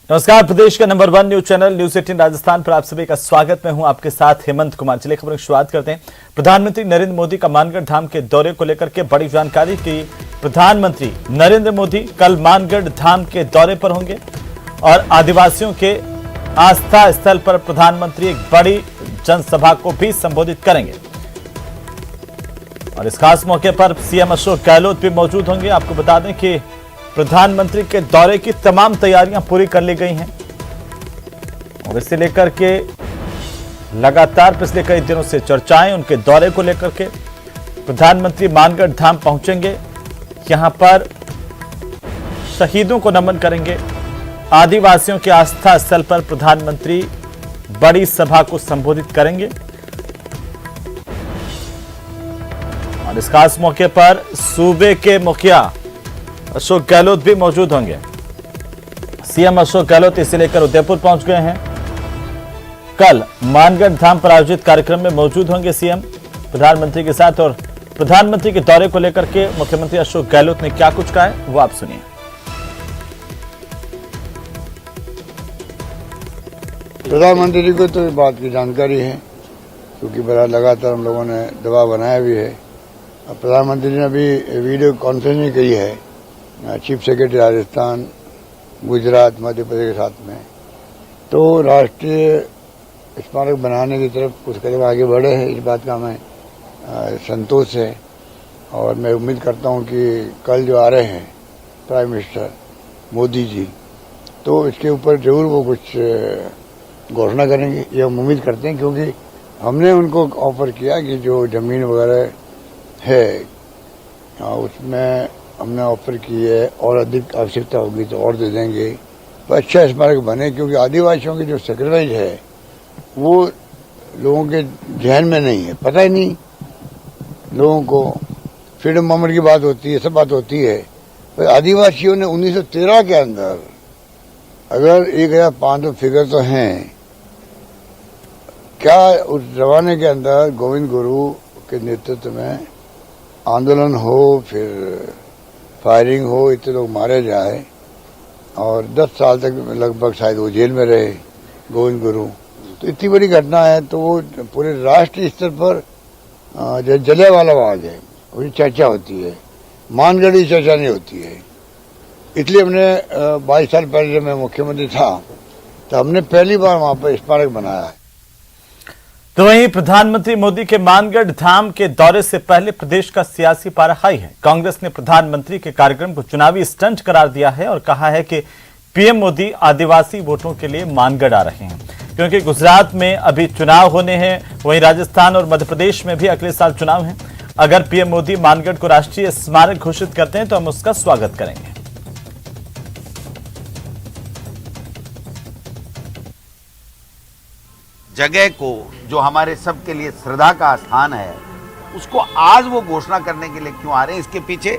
नमस्कार, प्रदेश का number 1 news channel news 18 Rajasthan पर आप सभी का स्वागत। मैं हूं आपके साथ हेमंत कुमार। चलिए खबरों की शुरुआत करते हैं। प्रधानमंत्री नरेंद्र मोदी का मानगढ़ धाम के दौरे को लेकर के बड़ी जानकारी की। प्रधानमंत्री नरेंद्र मोदी कल मानगढ़ धाम के दौरे पर होंगे और आदिवासियों के आस्था स्थल पर प्रधानमंत्री एक बड़ी जनसभा को भी संबोधित करेंगे और इस खास मौके पर सीएम अशोक गहलोत भी मौजूद होंगे। आपको बता दें कि प्रधानमंत्री के दौरे की तमाम तैयारियां पूरी कर ली गई हैं और इसे लेकर के लगातार पिछले कई दिनों से चर्चाएं उनके दौरे को लेकर के। प्रधानमंत्री मानगढ़ धाम पहुंचेंगे, यहां पर शहीदों को नमन करेंगे। आदिवासियों के आस्था स्थल पर प्रधानमंत्री बड़ी सभा को संबोधित करेंगे और इस खास मौके पर सूबे के मुखिया अशोक गहलोत भी मौजूद होंगे। सीएम अशोक गहलोत इसे लेकर उदयपुर पहुंच गए हैं। कल मानगढ़ धाम पर आयोजित कार्यक्रम में मौजूद होंगे सीएम प्रधानमंत्री के साथ। और प्रधानमंत्री के दौरे को लेकर के मुख्यमंत्री अशोक गहलोत ने क्या कुछ कहा है वो आप सुनिए। प्रधानमंत्री जी को तो इस बात की जानकारी है क्योंकि बड़ा लगातार हम लोगों ने दबाव बनाया भी है। प्रधानमंत्री ने अभी वीडियो कॉन्फ्रेंसिंग की है चीफ सेक्रेटरी राजस्थान, गुजरात, मध्य प्रदेश के साथ में। तो राष्ट्रीय स्मारक बनाने की तरफ कुछ कदम आगे बढ़े हैं, इस बात का हमें संतोष है। और मैं उम्मीद करता हूं कि कल जो आ रहे हैं प्राइम मिनिस्टर मोदी जी, तो इसके ऊपर जरूर वो कुछ घोषणा करेंगे, ये हम उम्मीद करते हैं। क्योंकि हमने उनको ऑफर किया कि जो जमीन वगैरह है उसमें हमने ऑफर की है और अधिक आवश्यकता होगी तो और दे देंगे, तो अच्छा स्मारक बने। क्योंकि आदिवासियों की जो सेक्रेटरीज है वो लोगों के जहन में नहीं है, पता ही नहीं लोगों को। फ्रीडम मूवमेंट की बात होती है, सब बात होती है, पर आदिवासियों ने 1913 के अंदर अगर 1500 फिगर तो हैं, क्या उस जमाने के अंदर गोविंद गुरु के नेतृत्व में आंदोलन हो, फिर फायरिंग हो, इतने लोग मारे जाए और 10 साल तक लगभग शायद वो जेल में रहे गोविंद गुरु। तो इतनी बड़ी घटना है, तो वो पूरे राष्ट्रीय स्तर पर जलियांवाला बाग है, उसकी चर्चा होती है, मानगढ़ की चर्चा नहीं होती है। इसलिए हमने 22 साल पहले जब मैं मुख्यमंत्री था तो हमने पहली बार वहां पर स्मारक बनाया है। तो वहीं प्रधानमंत्री मोदी के मानगढ़ धाम के दौरे से पहले प्रदेश का सियासी पारा हाई है। कांग्रेस ने प्रधानमंत्री के कार्यक्रम को चुनावी स्टंट करार दिया है और कहा है कि पीएम मोदी आदिवासी वोटों के लिए मानगढ़ आ रहे हैं, क्योंकि गुजरात में अभी चुनाव होने हैं, वहीं राजस्थान और मध्य प्रदेश में भी अगले साल चुनाव है। अगर पीएम मोदी मानगढ़ को राष्ट्रीय स्मारक घोषित करते हैं तो हम उसका स्वागत करेंगे। जगह को जो हमारे सबके लिए श्रद्धा का स्थान है, उसको आज वो घोषणा करने के लिए क्यों आ रहे हैं, इसके पीछे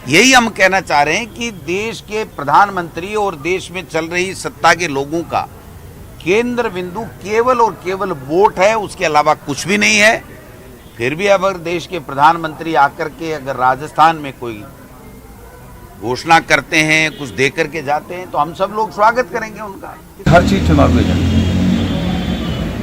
यही हम कहना चाह रहे हैं कि देश के प्रधानमंत्री और देश में चल रही सत्ता के लोगों का केंद्र बिंदु केवल और केवल वोट है, उसके अलावा कुछ भी नहीं है। फिर भी अगर देश के प्रधानमंत्री आकर के अगर राजस्थान में कोई घोषणा करते हैं, कुछ दे करके जाते हैं, तो हम सब लोग स्वागत करेंगे उनका। हर चीज चुनाव में जाए,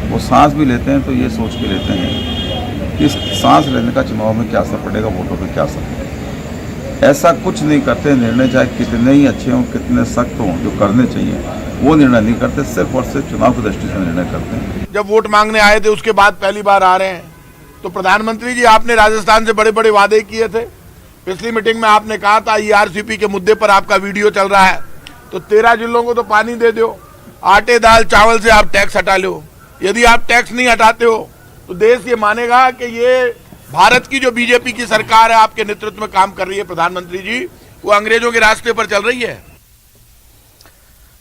वो सांस भी लेते हैं तो ये सोच के लेते हैं कि इस सांस लेने का चुनाव में क्या असर पड़ेगा, वोटों पे क्या असर पड़ेगा। ऐसा कुछ नहीं करते। निर्णय चाहे कितने ही अच्छे हों, कितने सख्त हों, जो करने चाहिए वो निर्णय नहीं करते, सिर्फ और सिर्फ चुनाव की दृष्टि से निर्णय करते हैं। जब वोट मांगने आए थे उसके बाद पहली बार आ रहे हैं, तो प्रधानमंत्री जी आपने राजस्थान से बड़े बड़े वादे किए थे। पिछली मीटिंग में आपने कहा था ईआरसीपी के मुद्दे पर आपका वीडियो चल रहा है, तो 13 जिलों को तो पानी दे दो, आटे दाल चावल से आप टैक्स हटा लो। यदि आप टैक्स नहीं हटाते हो तो देश ये मानेगा कि ये भारत की जो बीजेपी की सरकार है, आपके नेतृत्व में काम कर रही है प्रधानमंत्री जी, वो अंग्रेजों के रास्ते पर चल रही है।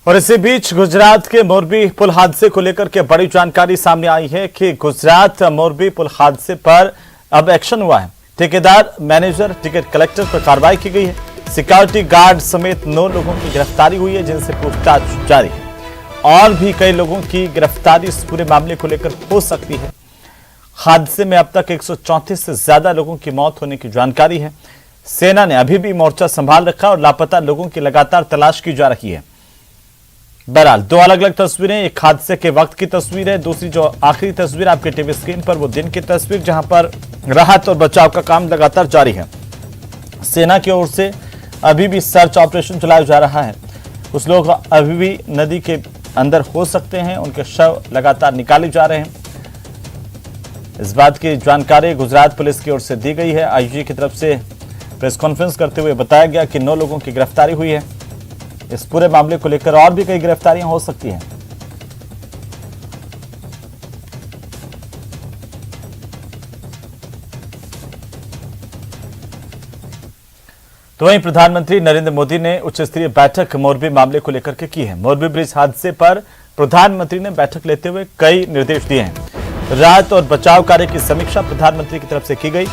और इसी बीच गुजरात के मोरबी पुल हादसे को लेकर के बड़ी जानकारी सामने आई है कि गुजरात मोरबी पुल हादसे पर अब एक्शन हुआ है। ठेकेदार, मैनेजर, टिकट कलेक्टर पर कार्रवाई की गई है। सिक्योरिटी गार्ड समेत 9 लोगों की गिरफ्तारी हुई है, जिनसे पूछताछ जारी है। और भी कई लोगों की गिरफ्तारी इस पूरे मामले को लेकर हो सकती है। हादसे में अब तक 134 से ज्यादा लोगों की मौत होने की जानकारी है। सेना ने अभी भी मोर्चा संभाल रखा और लापता लोगों की लगातार तलाश की जा रही है। बहरहाल दो अलग अलग तस्वीरें, एक हादसे के वक्त की तस्वीर है, दूसरी जो आखिरी तस्वीर आपके टीवी स्क्रीन पर वो दिन की तस्वीर, जहां पर राहत और बचाव का काम लगातार जारी है। सेना की ओर से अभी भी सर्च ऑपरेशन चलाया जा रहा है। कुछ लोग अभी भी नदी के अंदर हो सकते हैं, उनके शव लगातार निकाले जा रहे हैं। इस बात की जानकारी गुजरात पुलिस की ओर से दी गई है। आईजी की तरफ से प्रेस कॉन्फ्रेंस करते हुए बताया गया कि 9 लोगों की गिरफ्तारी हुई है। इस पूरे मामले को लेकर और भी कई गिरफ्तारियां हो सकती हैं। तो वहीं प्रधानमंत्री नरेंद्र मोदी ने उच्च स्तरीय बैठक मोरबी मामले को लेकर के की है। मोरबी ब्रिज हादसे पर प्रधानमंत्री ने बैठक लेते हुए कई निर्देश दिए हैं। राहत और बचाव कार्य की समीक्षा प्रधानमंत्री की तरफ से की गई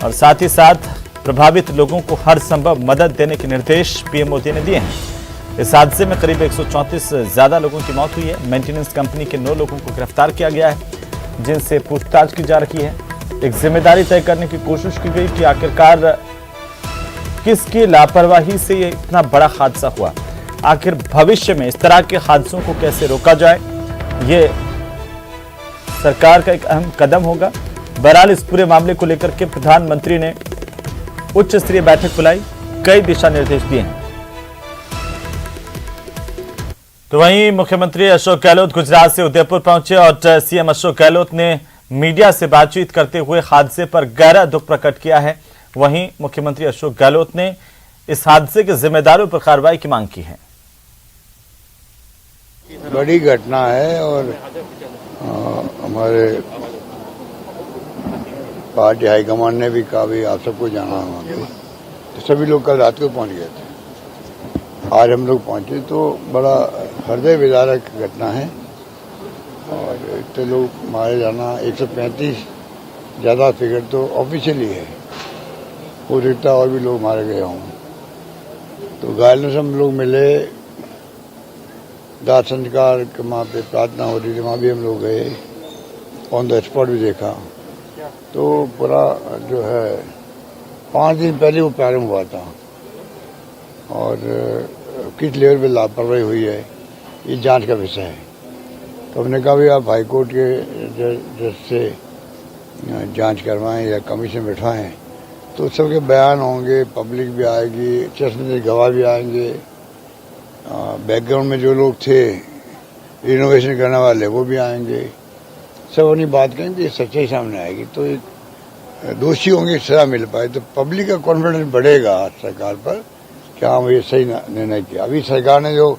और साथ ही साथ प्रभावित लोगों को हर संभव मदद देने के निर्देश पीएम मोदी ने दिए हैं। इस हादसे में करीब 134 से ज्यादा लोगों की मौत हुई है। मेंटेनेंस कंपनी के 9 लोगों को गिरफ्तार किया गया है, जिनसे पूछताछ की जा रही है। एक जिम्मेदारी तय करने की कोशिश की गई कि आखिरकार किसकी लापरवाही से ये इतना बड़ा हादसा हुआ, आखिर भविष्य में इस तरह के हादसों को कैसे रोका जाए, ये सरकार का एक अहम कदम होगा। बहरहाल इस पूरे मामले को लेकर के प्रधानमंत्री ने उच्च स्तरीय बैठक बुलाई, कई दिशा निर्देश दिए हैं। तो वहीं मुख्यमंत्री अशोक गहलोत गुजरात से उदयपुर पहुंचे और सीएम अशोक गहलोत ने मीडिया से बातचीत करते हुए हादसे पर गहरा दुख प्रकट किया है। वहीं मुख्यमंत्री अशोक गहलोत ने इस हादसे के जिम्मेदारों पर कार्रवाई की मांग की है। बड़ी घटना है और हमारे पार्टी हाईकमान ने भी कहा भी आप सबको जाना है वहाँ पे, तो सभी लोग कल रात को पहुँच गए थे। आज हम लोग पहुँचे तो बड़ा हृदय विदारक घटना है और इतने लोग मारे जाना, 135 ज़्यादा फिगर तो ऑफिशियली है, हो सकता और भी लोग मारे गए हों। तो घायलों से हम लोग मिले, दाह संस्कार के वहाँ पे प्रार्थना हो रही थी, वहाँ भी हम लोग गए, ऑन द स्पॉट भी देखा। तो पूरा जो है 5 दिन पहले वो प्रारंभ हुआ था और किस लेवल पे लापरवाही हुई है ये जांच का विषय है। तो हमने कहा भी आप हाईकोर्ट के जज से जांच करवाएं या कमीशन बैठाएं तो सबके बयान होंगे, पब्लिक भी आएगी, चश्मे गवाह भी आएंगे, बैकग्राउंड में जो लोग थे रिनोवेशन करने वाले वो भी आएंगे, सब अपनी बात करेंगे, सच्चाई सामने आएगी तो एक दोषी होंगे, सजा मिल पाए तो पब्लिक का कॉन्फिडेंस बढ़ेगा सरकार पर कि हाँ ये सही निर्णय किया। अभी सरकार ने जो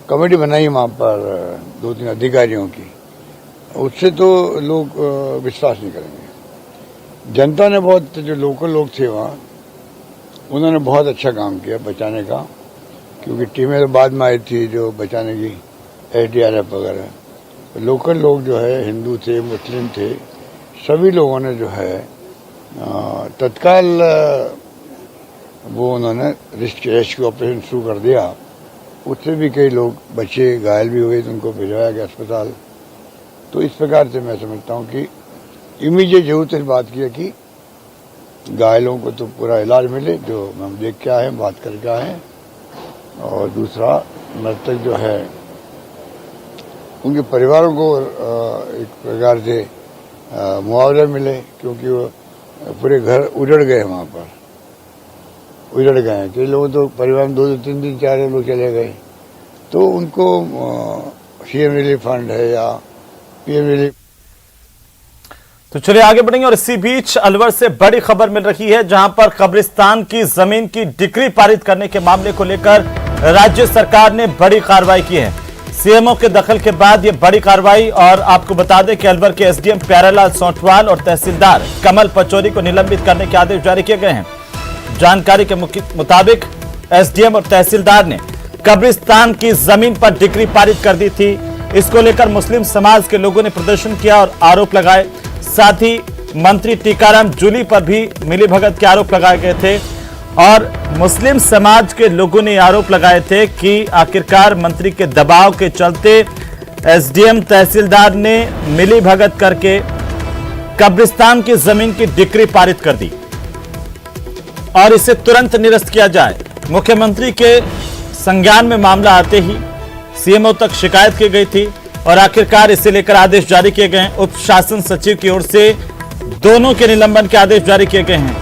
कमेटी बनाई वहाँ पर 2-3 अधिकारियों की, उससे तो लोग विश्वास नहीं करेंगे। जनता ने बहुत, जो लोकल लोग थे वहाँ, उन्होंने बहुत अच्छा काम किया बचाने का, क्योंकि टीमें तो बाद में आई थी जो बचाने की, SDRF वगैरह। लोकल लोग जो है हिंदू थे, मुस्लिम थे, सभी लोगों ने जो है तत्काल वो उन्होंने रेस्क्यू ऑपरेशन शुरू कर दिया। उससे भी कई लोग बचे, घायल भी हुए तो उनको भिजवाया गया अस्पताल। तो इस प्रकार से मैं समझता हूँ कि इमीडिएट जरूरत इस बात की है कि घायलों को तो पूरा इलाज मिले, जो हम देख के आए हैं, बात करके आए हैं, और दूसरा मृतक जो है उनके परिवारों को एक प्रकार से मुआवजा मिले, क्योंकि वो पूरे घर उजड़ गए, वहाँ पर उजड़ गए हैं। कई लोग तो परिवार में 2-3 दिन 4 लोग चले गए, तो उनको सीएम रिलीफ फंड है या पीएम रिलीफ। तो चलिए आगे बढ़ेंगे और इसी बीच अलवर से बड़ी खबर मिल रही है, जहां पर कब्रिस्तान की जमीन की डिक्री पारित करने के मामले को लेकर राज्य सरकार ने बड़ी कार्रवाई की है। सीएमओ के दखल के बाद यह बड़ी कार्रवाई, और आपको बता दें कि अलवर के एसडीएम प्यारेलाल सोंटवाल और तहसीलदार कमल पचौरी को निलंबित करने के आदेश जारी किए गए हैं। जानकारी के मुताबिक एसडीएम और तहसीलदार ने कब्रिस्तान की जमीन पर डिक्री पारित कर दी थी। इसको लेकर मुस्लिम समाज के लोगों ने प्रदर्शन किया और आरोप लगाए। साथ ही मंत्री टीकाराम जूली पर भी मिलीभगत के आरोप लगाए गए थे और मुस्लिम समाज के लोगों ने आरोप लगाए थे कि आखिरकार मंत्री के दबाव के चलते एसडीएम तहसीलदार ने मिलीभगत करके कब्रिस्तान की जमीन की डिक्री पारित कर दी और इसे तुरंत निरस्त किया जाए। मुख्यमंत्री के संज्ञान में मामला आते ही सीएमओ तक शिकायत की गई थी और आखिरकार इसे लेकर आदेश जारी किए गए हैं। उप शासन सचिव की ओर से दोनों के निलंबन के आदेश जारी किए गए हैं।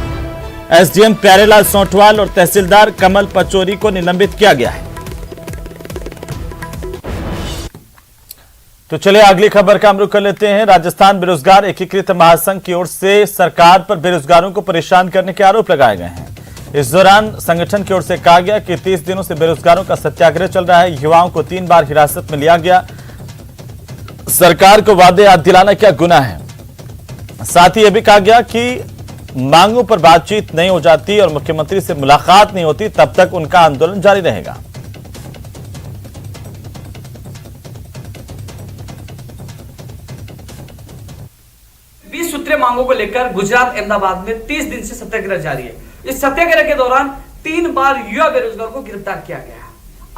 एसडीएम प्यारेलाल सोंठवाल और तहसीलदार कमल पचौरी को निलंबित किया गया है। तो चलिए अगली खबर का हम रुख कर लेते हैं। राजस्थान बेरोजगार एकीकृत महासंघ की ओर से सरकार पर बेरोजगारों को परेशान करने के आरोप लगाए गए हैं। इस दौरान संगठन की ओर से कहा गया कि 30 दिनों से बेरोजगारों का सत्याग्रह चल रहा है। युवाओं को 3 बार हिरासत में लिया गया। सरकार को वादे याद दिलाना क्या गुनाह है। साथ ही यह भी कहा गया कि मांगों पर बातचीत नहीं हो जाती और मुख्यमंत्री से मुलाकात नहीं होती तब तक उनका आंदोलन जारी रहेगा। 20 सूत्रीय मांगों को लेकर गुजरात अहमदाबाद में 30 दिन से सत्याग्रह जारी है। इस सत्याग्रह के दौरान 3 बार युवा बेरोजगारों को गिरफ्तार किया गया।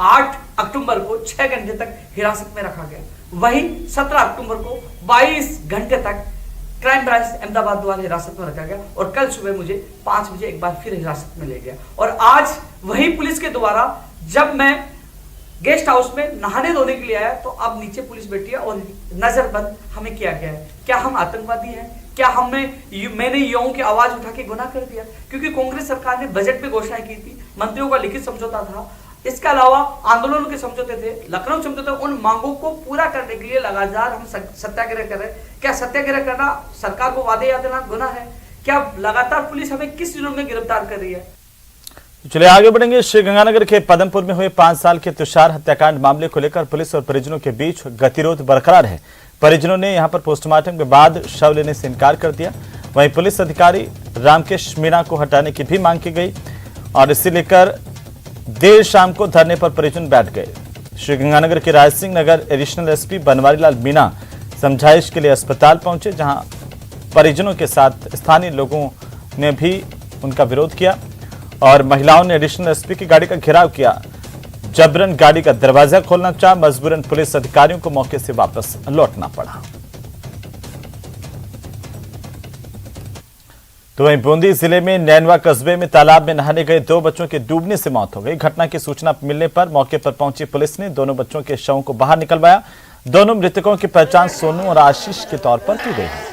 8 अक्टूबर को 6 घंटे तक हिरासत में रखा गया। वहीं 17 अक्टूबर को 22 घंटे तक क्राइम ब्रांच अहमदाबाद द्वारा हिरासत में रखा गया और कल सुबह मुझे 5 बजे एक बार फिर हिरासत में ले गया। और आज वही पुलिस के द्वारा जब मैं गेस्ट हाउस में नहाने धोने के लिए आया तो अब नीचे पुलिस बैठी है और नजरबंद हमें किया गया है। क्या हम आतंकवादी हैं? क्या मैंने युवाओं की आवाज उठा के गुनाह कर दिया? क्योंकि कांग्रेस सरकार ने बजट में घोषणाएं की थी, मंत्रियों का लिखित समझौता था, इसके अलावा आंदोलनों के समझौते थे, लखनऊ समझौते। उन मांगों को पूरा करने के लिए लगातार हम सत्याग्रह कर रहे हैं। क्या सत्याग्रह करना सरकार को वादे याद देना गुनाह है? क्या लगातार पुलिस हमें किस दिनों में गिरफ्तार कर रही है? चलिए आगे बढ़ेंगे। श्रीगंगानगर के पदमपुर में हुए 5 साल के तुषार हत्याकांड मामले को लेकर पुलिस और परिजनों के बीच गतिरोध बरकरार है। परिजनों ने यहां पर पोस्टमार्टम के बाद शव लेने से इनकार कर दिया। वहीं पुलिस अधिकारी रामकेश मीणा को हटाने की भी मांग की गई और इसे लेकर देर शाम को धरने पर परिजन बैठ गए। श्रीगंगानगर के राजसिंह नगर एडिशनल एसपी बनवारीलाल मीणा समझाइश के लिए अस्पताल पहुंचे, जहां परिजनों के साथ स्थानीय लोगों ने भी उनका विरोध किया और महिलाओं ने एडिशनल एसपी की गाड़ी का घेराव किया। जबरन गाड़ी का दरवाजा खोलना चाहा, मजबूरन पुलिस अधिकारियों को मौके से वापस लौटना पड़ा। तो वहीं बूंदी जिले में नैनवा कस्बे में तालाब में नहाने गए 2 बच्चों के डूबने से मौत हो गई। घटना की सूचना मिलने पर मौके पर पहुंची पुलिस ने दोनों बच्चों के शवों को बाहर निकलवाया। दोनों मृतकों की पहचान सोनू और आशीष के तौर पर की गई है।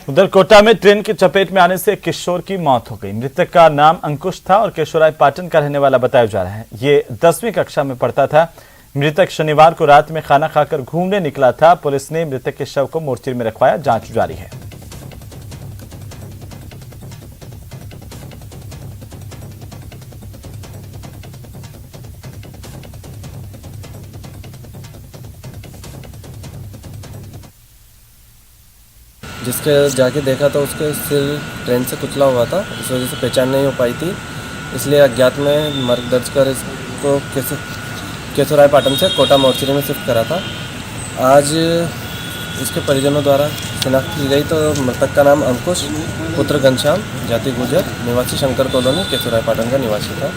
उधर कोटा में ट्रेन की चपेट में आने से एक किशोर की मौत हो गई। मृतक का नाम अंकुश था और केशोराय पाटन का रहने वाला बताया जा रहा है। ये 10वीं कक्षा में पढ़ता था। मृतक शनिवार को रात में खाना खाकर घूमने निकला था। पुलिस ने मृतक के शव को मोर्चरी में रखवाया, जांच जारी है। जिसके जाके देखा तो उसके सिर ट्रेन से कुचला हुआ था, इस वजह से पहचान नहीं हो पाई थी, इसलिए अज्ञात में मर्ग दर्ज कर इसको केशोराय पाटन से कोटा मोर्चरी में शिफ्ट करा था। आज इसके परिजनों द्वारा शिनाख्त की गई तो मृतक का नाम अंकुश पुत्र घनश्याम जाति गुर्जर निवासी शंकर कॉलोनी केशोराय पाटन का निवासी था।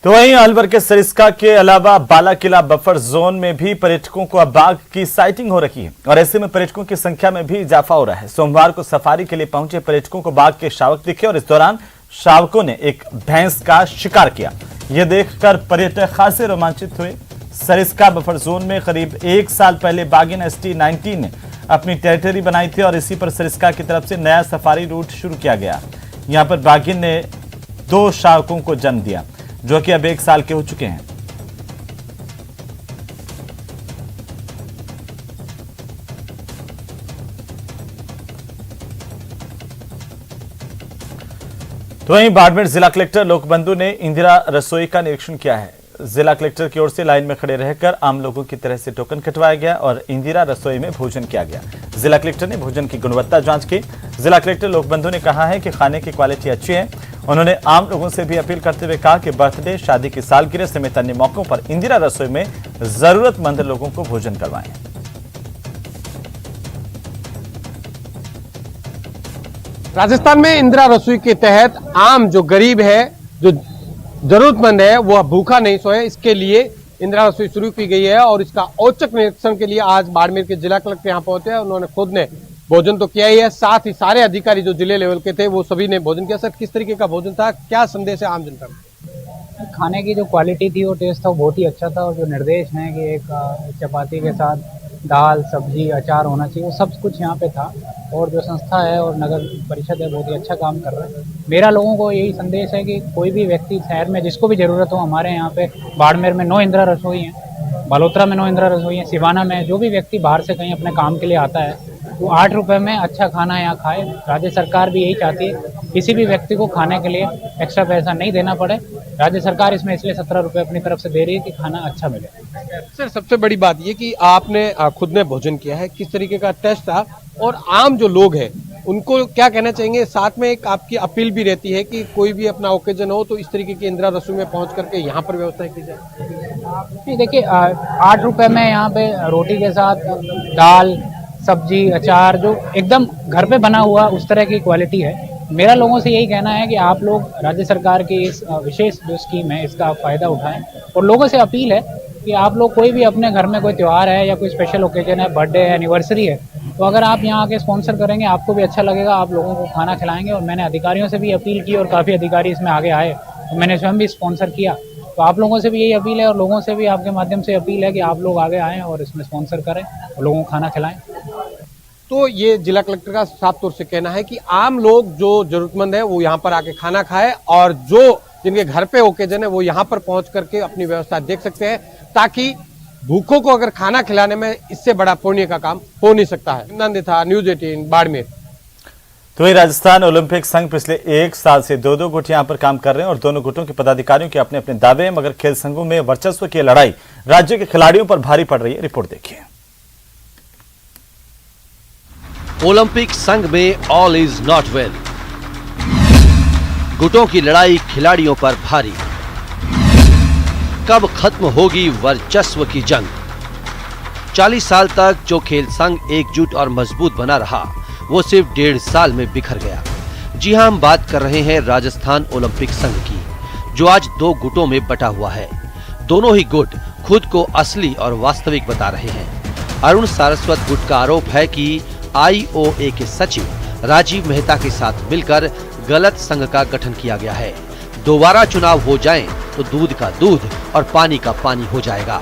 तो वहीं अलवर के सरिस्का के अलावा बाला किला बफर जोन में भी पर्यटकों को अब बाघ की साइटिंग हो रही है और ऐसे में पर्यटकों की संख्या में भी इजाफा हो रहा है। सोमवार को सफारी के लिए पहुंचे पर्यटकों को बाघ के शावक दिखे और इस दौरान शावकों ने एक भैंस का शिकार किया। यह देखकर पर्यटक खासे रोमांचित हुए। सरिस्का बफर जोन में करीब 1 साल पहले बाघिन ST-19 ने अपनी टेरिटरी बनाई थी और इसी पर सरिस्का की तरफ से नया सफारी रूट शुरू किया गया। यहां पर बाघिन ने 2 शावकों को जन्म दिया जो कि अब 1 साल के हो चुके हैं। तो वहीं बाड़मेर जिला कलेक्टर लोकबंधु ने इंदिरा रसोई का निरीक्षण किया है। जिला कलेक्टर की ओर से लाइन में खड़े रहकर आम लोगों की तरह से टोकन कटवाया गया और इंदिरा रसोई में भोजन किया गया। जिला कलेक्टर ने भोजन की गुणवत्ता जांच की। जिला कलेक्टर लोकबंधु ने कहा है कि खाने की क्वालिटी अच्छी है। उन्होंने आम लोगों से भी अपील करते हुए कहा कि बर्थडे, शादी की सालगिरह समेत अन्य मौकों पर इंदिरा रसोई में जरूरतमंद लोगों को भोजन करवाएं। राजस्थान में इंदिरा रसोई के तहत आम जो गरीब है, जो जरूरतमंद है वह भूखा नहीं सोए, इसके लिए इंदिरा रसोई शुरू की गई है। और इसका औचक निरीक्षण के लिए आज बाड़मेर के जिला कलेक्टर यहाँ पहुंचे हैं। उन्होंने खुद ने भोजन तो किया ही है, साथ ही सारे अधिकारी जो जिले लेवल के थे वो सभी ने भोजन किया। सर, किस तरीके का भोजन था, क्या संदेश है आम जनता को? खाने की जो क्वालिटी थी और टेस्ट था वो बहुत ही अच्छा था। और जो निर्देश हैं कि एक चपाती के साथ दाल, सब्जी, अचार होना चाहिए, वो सब कुछ यहाँ पे था। और जो संस्था है और नगर परिषद है बहुत ही अच्छा काम कर रहा है। मेरा लोगों को यही संदेश है कि कोई भी व्यक्ति शहर में जिसको भी ज़रूरत हो, हमारे यहाँ पे बाड़मेर में 9 इंदिरा रसोई हैं, बालोतरा में 9 इंदिरा रसोई हैं, सिवाना में, जो भी व्यक्ति बाहर से कहीं अपने काम के लिए आता है वो 8 रुपये में अच्छा खाना यहाँ खाए। राज्य सरकार भी यही चाहती है, किसी भी व्यक्ति को खाने के लिए एक्स्ट्रा पैसा नहीं देना पड़े। राज्य सरकार इसमें इसलिए 17 रुपये अपनी तरफ से दे रही है कि खाना अच्छा मिले। सर, सबसे बड़ी बात ये कि आपने खुद ने भोजन किया है, किस तरीके का टेस्ट था और आम जो लोग हैं उनको क्या कहना चाहेंगे? साथ में एक आपकी अपील भी रहती है कि कोई भी अपना ओकेजन हो तो इस तरीके की इंदिरा रसोई में पहुंच करके यहाँ पर व्यवस्था की जाए। नहीं, देखिए 8 रुपये में यहाँ पे रोटी के साथ दाल, सब्जी, अचार जो एकदम घर पे बना हुआ उस तरह की क्वालिटी है। मेरा लोगों से यही कहना है कि आप लोग राज्य सरकार की इस विशेष जो स्कीम है इसका फ़ायदा उठाएं। और लोगों से अपील है कि आप लोग कोई भी अपने घर में कोई त्यौहार है या कोई स्पेशल ओकेजन है, बर्थडे है, एनिवर्सरी है, तो अगर आप यहाँ आके स्पॉन्सर करेंगे आपको भी अच्छा लगेगा, आप लोगों को खाना खिलाएंगे। और मैंने अधिकारियों से भी अपील की और काफ़ी अधिकारी इसमें आगे आए, तो मैंने स्वयं भी स्पॉन्सर किया। तो आप लोगों से भी यही अपील है और लोगों से भी आपके माध्यम से अपील है कि आप लोग आगे आएँ और इसमें स्पॉन्सर करें और लोगों को खाना खिलाएं। तो ये जिला कलेक्टर का साफ तौर से कहना है कि आम लोग जो जरूरतमंद है वो यहाँ पर आके खाना खाए और जो जिनके घर पे ओकेजन है वो यहाँ पर पहुंच करके अपनी व्यवस्था देख सकते हैं, ताकि भूखों को अगर खाना खिलाने में इससे बड़ा पुण्य का काम हो नहीं सकता है। नंद था, न्यूज़ 18 बाड़मेर। तो वही राजस्थान ओलंपिक संघ पिछले 1 साल से 2-2 गुट यहां पर काम कर रहे हैं और दोनों गुटों के पदाधिकारियों के अपने अपने दावे हैं, मगर खेल संघों में वर्चस्व की लड़ाई राज्य के खिलाड़ियों पर भारी पड़ रही है। रिपोर्ट देखिए। ओलंपिक संघ में ऑल इज नॉट वेल, गुटों की लड़ाई खिलाड़ियों पर भारी। कब खत्म होगी वर्चस्व की जंग? 40 साल तक जो खेल संघ एकजुट और मजबूत बना रहा वो सिर्फ 1.5 साल में बिखर गया। जी हां, हम बात कर रहे हैं राजस्थान ओलंपिक संघ की, जो आज 2 गुटों में बटा हुआ है। दोनों ही गुट खुद को असली और वास्तविक बता रहे हैं। अरुण सारस्वत गुट का आरोप है कि IOA के सचिव राजीव मेहता के साथ मिलकर गलत संघ का गठन किया गया है। दोबारा चुनाव हो जाएं तो दूध का दूध और पानी का पानी हो जाएगा।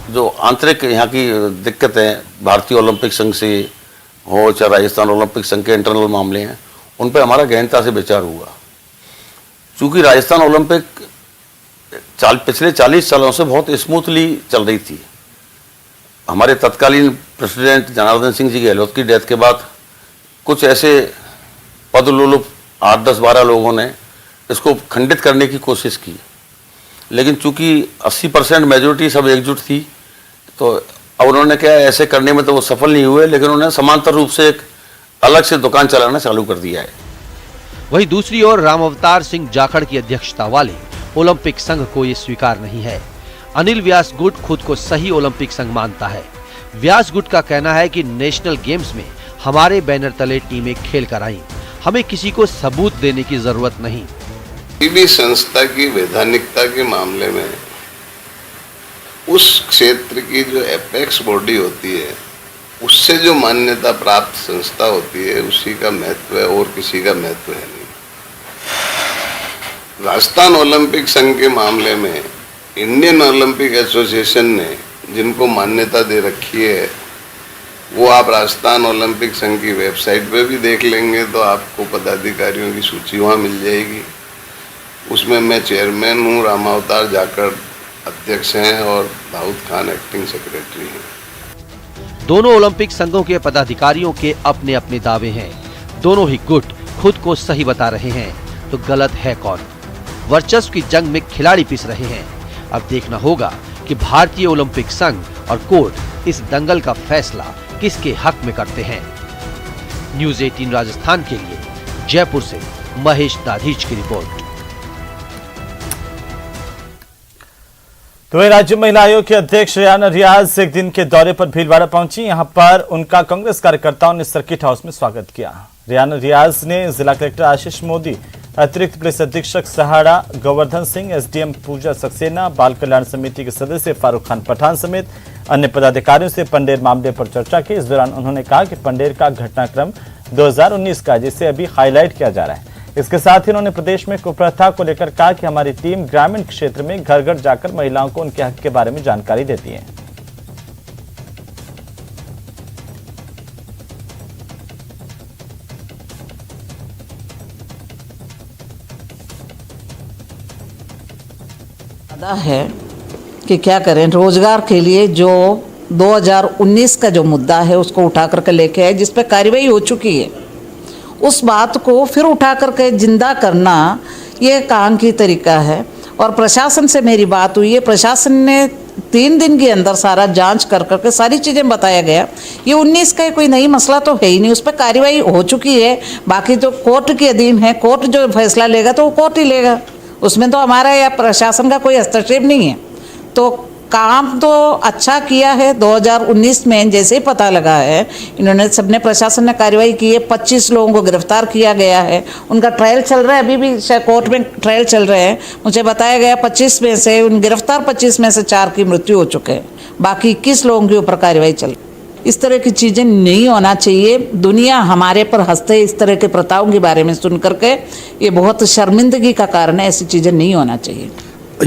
जो आंतरिक यहाँ की दिक्कतें भारतीय ओलंपिक संघ से हो चाहे राजस्थान ओलंपिक संघ के इंटरनल मामले हैं, उन पर हमारा गहनता से विचार हुआ। चूंकि राजस्थान ओलंपिक पिछले 40 सालों से बहुत स्मूथली चल रही थी। हमारे तत्कालीन प्रेसिडेंट जनार्दन सिंह जी गहलोत की डेथ के बाद कुछ ऐसे पदलोलुप 8-10-12 लोगों ने इसको खंडित करने की कोशिश की, लेकिन चूंकि 80% मेजोरिटी सब एकजुट थी, तो अब उन्होंने क्या ऐसे करने में तो वो सफल नहीं हुए, लेकिन उन्होंने समांतर रूप से एक अलग से दुकान चलाना चालू कर दिया है। वहीं दूसरी ओर राम अवतार सिंह जाखड़ की अध्यक्षता वाले ओलंपिक संघ को ये स्वीकार नहीं है। अनिल व्यास गुट खुद को सही ओलंपिक संघ मानता है। व्यास गुट का कहना है कि नेशनल गेम्स में हमारे बैनर तले टीमें खेल कर आई, हमें किसी को सबूत देने की जरूरत नहीं। किसी भी संस्था की वैधानिकता के मामले में उस क्षेत्र की जो एपेक्स बॉडी होती है, उससे जो मान्यता प्राप्त संस्था होती है, उसी का महत्व है और किसी का महत्व है नहीं। राजस्थान ओलंपिक संघ के मामले में इंडियन ओलंपिक एसोसिएशन ने जिनको मान्यता दे रखी है, वो आप राजस्थान ओलंपिक संघ की वेबसाइट पे भी देख लेंगे तो आपको पदाधिकारियों की सूची वहाँ मिल जाएगी। उसमें मैं चेयरमैन हूँ, राम अवतार जाखड़ अध्यक्ष हैं और दाऊद खान एक्टिंग सेक्रेटरी हैं। दोनों ओलंपिक संघों के पदाधिकारियों के अपने अपने दावे हैं। दोनों ही गुट खुद को सही बता रहे हैं, तो गलत है कौन? वर्चस्व की जंग में खिलाड़ी पिस रहे हैं। अब देखना होगा कि भारतीय ओलंपिक संघ और कोर्ट इस दंगल का फैसला किसके हक में करते हैं। न्यूज़ 18 राजस्थान के लिए जयपुर से महेश दाधीच की रिपोर्ट। तो वही राज्य महिला आयोग के अध्यक्ष रियाना रियाज एक दिन के दौरे पर भीलवाड़ा पहुंची। यहां पर उनका कांग्रेस कार्यकर्ताओं ने सर्किट हाउस में स्वागत किया। रियाना रियाज ने जिला कलेक्टर आशीष मोदी, अतिरिक्त पुलिस अधीक्षक सहाड़ा गोवर्धन सिंह, एसडीएम पूजा सक्सेना, बाल कल्याण समिति के सदस्य फारूक खान पठान समेत अन्य पदाधिकारियों से पंडेर मामले पर चर्चा की। इस दौरान उन्होंने कहा कि पंडेर का घटनाक्रम 2019 का, जिसे अभी हाईलाइट किया जा रहा है। इसके साथ ही उन्होंने प्रदेश में कुप्रथा को लेकर कहा कि हमारी टीम ग्रामीण क्षेत्र में घर घर जाकर महिलाओं को उनके हक के बारे में जानकारी देती है। है कि क्या करें, रोजगार के लिए जो 2019 का जो मुद्दा है उसको उठा करके लेके आए, जिस पे कार्रवाई हो चुकी है। उस बात को फिर उठा करके जिंदा करना ये काम की तरीका है। और प्रशासन से मेरी बात हुई है, प्रशासन ने 3 दिन के अंदर सारा जांच कर करके सारी चीज़ें बताया गया। ये 19 का कोई नई मसला तो है ही नहीं, उस पर कार्रवाई हो चुकी है। बाकी तो कोर्ट के अधीन है, कोर्ट जो फैसला लेगा तो वो कोर्ट ही लेगा, उसमें तो हमारा या प्रशासन का कोई हस्तक्षेप नहीं है। तो काम तो अच्छा किया है। 2019 में जैसे ही पता लगा है, इन्होंने सबने प्रशासन ने कार्रवाई की है। 25 लोगों को गिरफ्तार किया गया है, उनका ट्रायल चल रहा है, अभी भी कोर्ट में ट्रायल चल रहे हैं। मुझे बताया गया 25 में से उन गिरफ्तार 25 में से 4 की मृत्यु हो चुके हैं, बाकी 21 लोगों के ऊपर कार्रवाई चल। इस तरह की चीज़ें नहीं होना चाहिए। दुनिया हमारे पर हंसते इस तरह के प्रथाओं के बारे में सुन करके, ये बहुत शर्मिंदगी का कारण है। ऐसी चीज़ें नहीं होना चाहिए।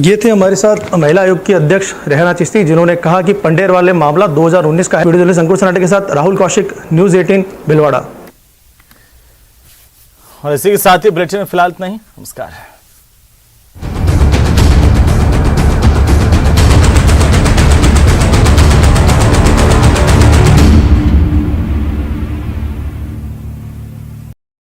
ये थे हमारे साथ महिला आयोग की अध्यक्ष रेहना चिश्ती, जिन्होंने कहा कि पंडेर वाले मामला 2019 का है। वीडियो जर्नलिस्ट अंकुर सनाटे के साथ राहुल कौशिक, न्यूज़ 18 भिलवाड़ा। और इसी के साथ ही बुलेटिन में फिलहाल इतना ही। नमस्कार।